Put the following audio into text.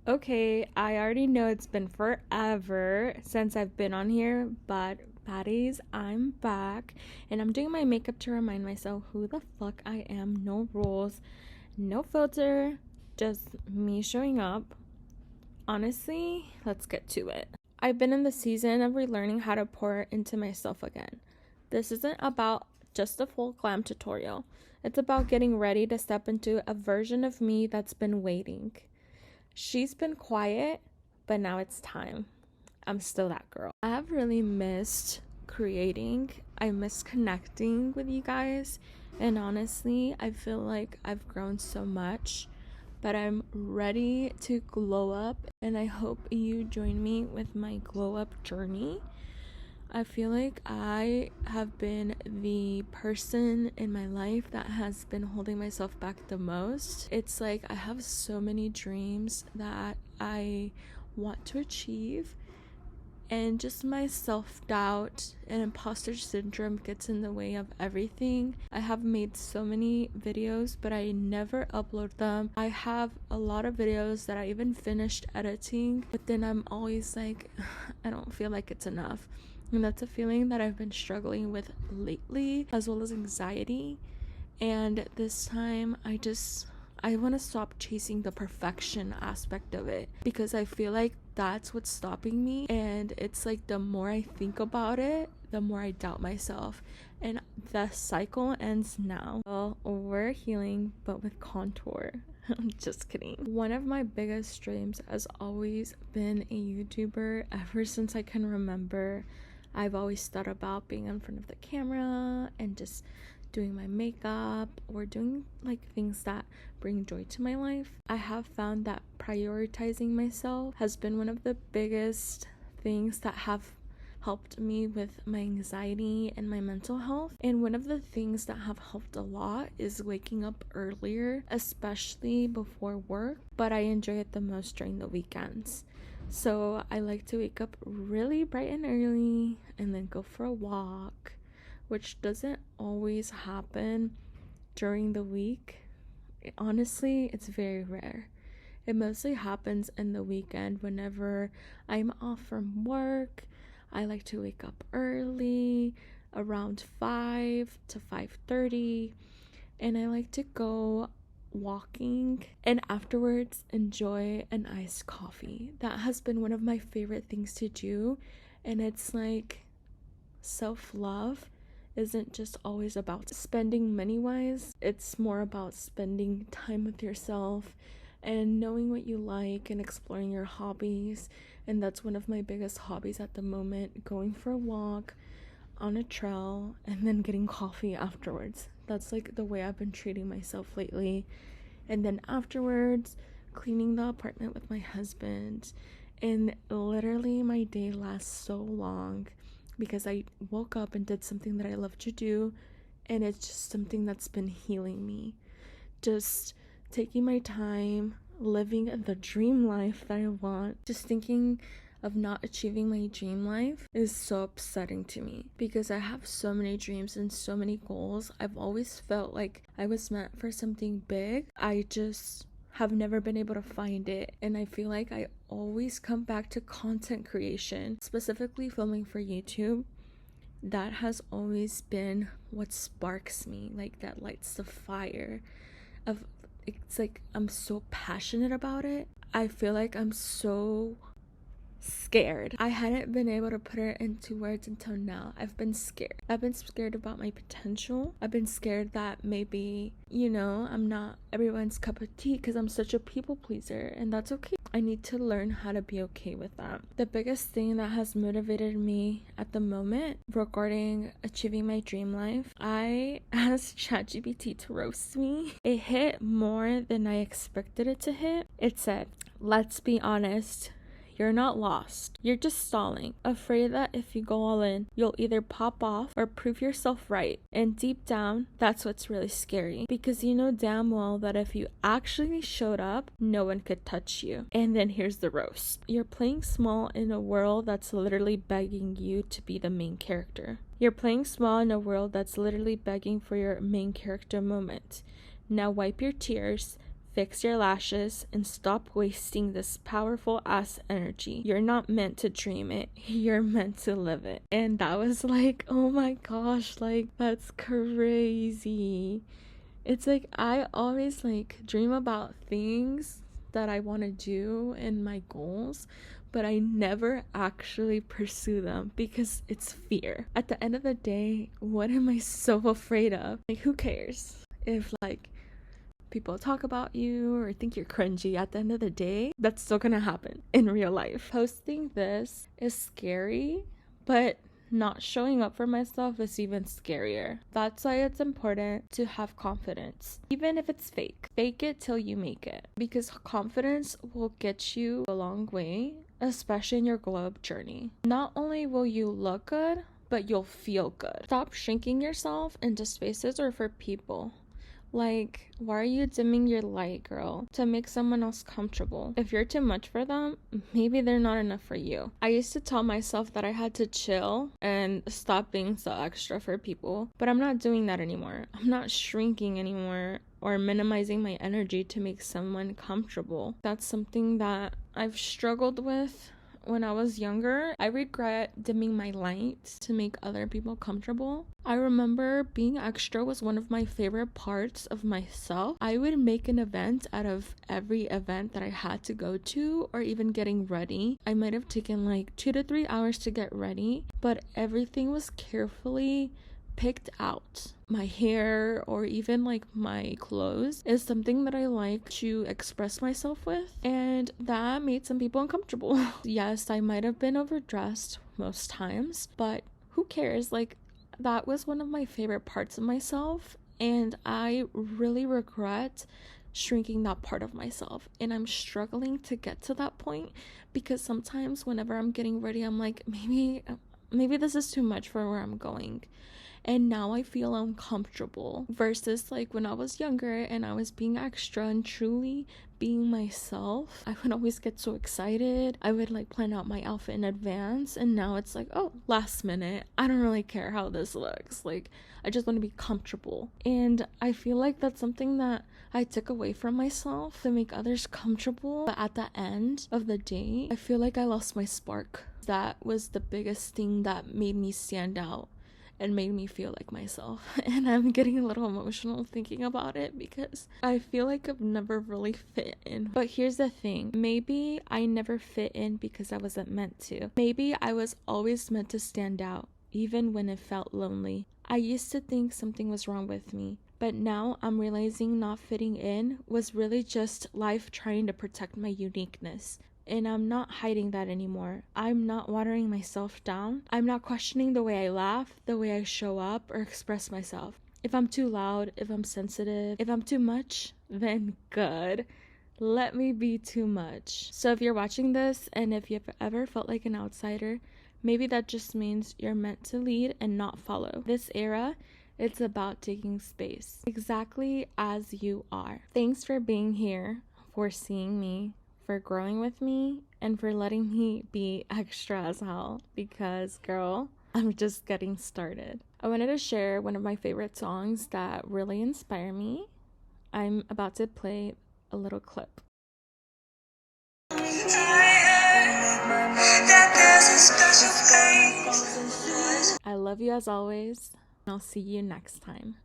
Okay, I already know it's been forever since I've been on here, but baddies, I'm back and I'm doing my makeup to remind myself who the fuck I am. No rules, no filter, just me showing up. Honestly, let's get to it. I've been in the season of relearning how to pour into myself again. This isn't about just a full glam tutorial. It's about getting ready to step into a version of me that's been waiting. She's been quiet, but now it's time. I'm still that girl. I have really missed creating. I miss connecting with you guys. And honestly, I feel like I've grown so much, but I'm ready to glow up. And I hope you join me with my glow up journey. I feel like I have been the person in my life that has been holding myself back the most. It's like I have so many dreams that I want to achieve, and just my self-doubt and imposter syndrome gets in the way of everything. I have made so many videos, but I never upload them. I have a lot of videos that I even finished editing, but then I'm always like, I don't feel like it's enough. And that's a feeling that I've been struggling with lately, as well as anxiety. And this time I want to stop chasing the perfection aspect of it, because I feel like that's what's stopping me. And it's like the more I think about it, the more I doubt myself. And the cycle ends now. Well, we're healing, but with contour. I'm just kidding. One of my biggest dreams has always been a YouTuber. Ever since I can remember, I've always thought about being in front of the camera and just doing my makeup or doing like things that bring joy to my life. I have found that prioritizing myself has been one of the biggest things that have helped me with my anxiety and my mental health. And one of the things that have helped a lot is waking up earlier, especially before work, but I enjoy it the most during the weekends. So I like to wake up really bright and early and then go for a walk, which doesn't always happen during the week. Honestly, it's very rare. It mostly happens in the weekend whenever I'm off from work. I like to wake up early, around 5 to 5:30, and I like to go walking and afterwards enjoy an iced coffee. That has been one of my favorite things to do, and it's like self-love isn't just always about spending money wise. It's more about spending time with yourself and knowing what you like and exploring your hobbies. And that's one of my biggest hobbies at the moment, going for a walk on a trail and then getting coffee afterwards. That's like the way I've been treating myself lately. And then afterwards, cleaning the apartment with my husband. And literally my day lasts so long because I woke up and did something that I love to do, and it's just something that's been healing me. Just taking my time, living the dream life that I want. Just thinking of not achieving my dream life is so upsetting to me, because I have so many dreams and so many goals. I've always felt like I was meant for something big. I just have never been able to find it, and I feel like I always come back to content creation, specifically filming for YouTube. That has always been what sparks me, like that lights the fire of, it's like I'm so passionate about it. I feel like I'm so scared. I hadn't been able to put it into words until now. I've been scared. I've been scared about my potential. I've been scared that maybe, I'm not everyone's cup of tea because I'm such a people pleaser, and that's okay. I need to learn how to be okay with that. The biggest thing that has motivated me at the moment regarding achieving my dream life, I asked ChatGPT to roast me. It hit more than I expected it to hit. It said, "Let's be honest. You're not lost. You're just stalling, afraid that if you go all in, you'll either pop off or prove yourself right. And deep down, that's what's really scary, because you know damn well that if you actually showed up, no one could touch you." And then here's the roast. "You're playing small in a world that's literally begging you to be the main character. You're playing small in a world that's literally begging for your main character moment. Now wipe your tears, fix your lashes, and stop wasting this powerful ass energy. You're not meant to dream it, you're meant to live it. And that was like, oh my gosh, like that's crazy. It's like I always like dream about things that I want to do and my goals, but I never actually pursue them because it's fear. At the end of the day, what am I so afraid of? Like, who cares if like people talk about you or think you're cringy? At the end of the day, that's still gonna happen in real life. Posting this is scary, but not showing up for myself is even scarier. That's why it's important to have confidence. Even if it's fake, fake it till you make it. Because confidence will get you a long way, especially in your glow up journey. Not only will you look good, but you'll feel good. Stop shrinking yourself into spaces or for people. Like, why are you dimming your light, girl, to make someone else comfortable? If you're too much for them, maybe they're not enough for you. I used to tell myself that I had to chill and stop being so extra for people, but I'm not doing that anymore. I'm not shrinking anymore or minimizing my energy to make someone comfortable. That's something that I've struggled with when I was younger. I regret dimming my light to make other people comfortable. I remember being extra was one of my favorite parts of myself. I would make an event out of every event that I had to go to, or even getting ready. I might have taken like 2 to 3 hours to get ready, but everything was carefully picked out. My hair or even like my clothes is something that I like to express myself with, and that made some people uncomfortable. Yes, I might have been overdressed most times, but who cares? Like, that was one of my favorite parts of myself, and I really regret shrinking that part of myself, and I'm struggling to get to that point because sometimes whenever I'm getting ready, I'm like, maybe this is too much for where I'm going. And now I feel uncomfortable versus like when I was younger and I was being extra and truly being myself. I would always get so excited. I would like plan out my outfit in advance, and now it's like, oh, last minute. I don't really care how this looks. Like, I just want to be comfortable. And I feel like that's something that I took away from myself to make others comfortable. But at the end of the day, I feel like I lost my spark. That was the biggest thing that made me stand out and made me feel like myself. And I'm getting a little emotional thinking about it because I feel like I've never really fit in. But here's the thing, maybe I never fit in because I wasn't meant to. Maybe I was always meant to stand out, even when it felt lonely. I used to think something was wrong with me, but now I'm realizing not fitting in was really just life trying to protect my uniqueness. And I'm not hiding that anymore. I'm not watering myself down. I'm not questioning the way I laugh, the way I show up, or express myself. If I'm too loud, if I'm sensitive, if I'm too much, then good. Let me be too much. So if you're watching this and if you've ever felt like an outsider, maybe that just means you're meant to lead and not follow. This era, it's about taking space, exactly as you are. Thanks for being here, for seeing me, for growing with me, and for letting me be extra as hell, because girl, I'm just getting started. I wanted to share one of my favorite songs that really inspire me. I'm about to play a little clip. I love you as always, and I'll see you next time.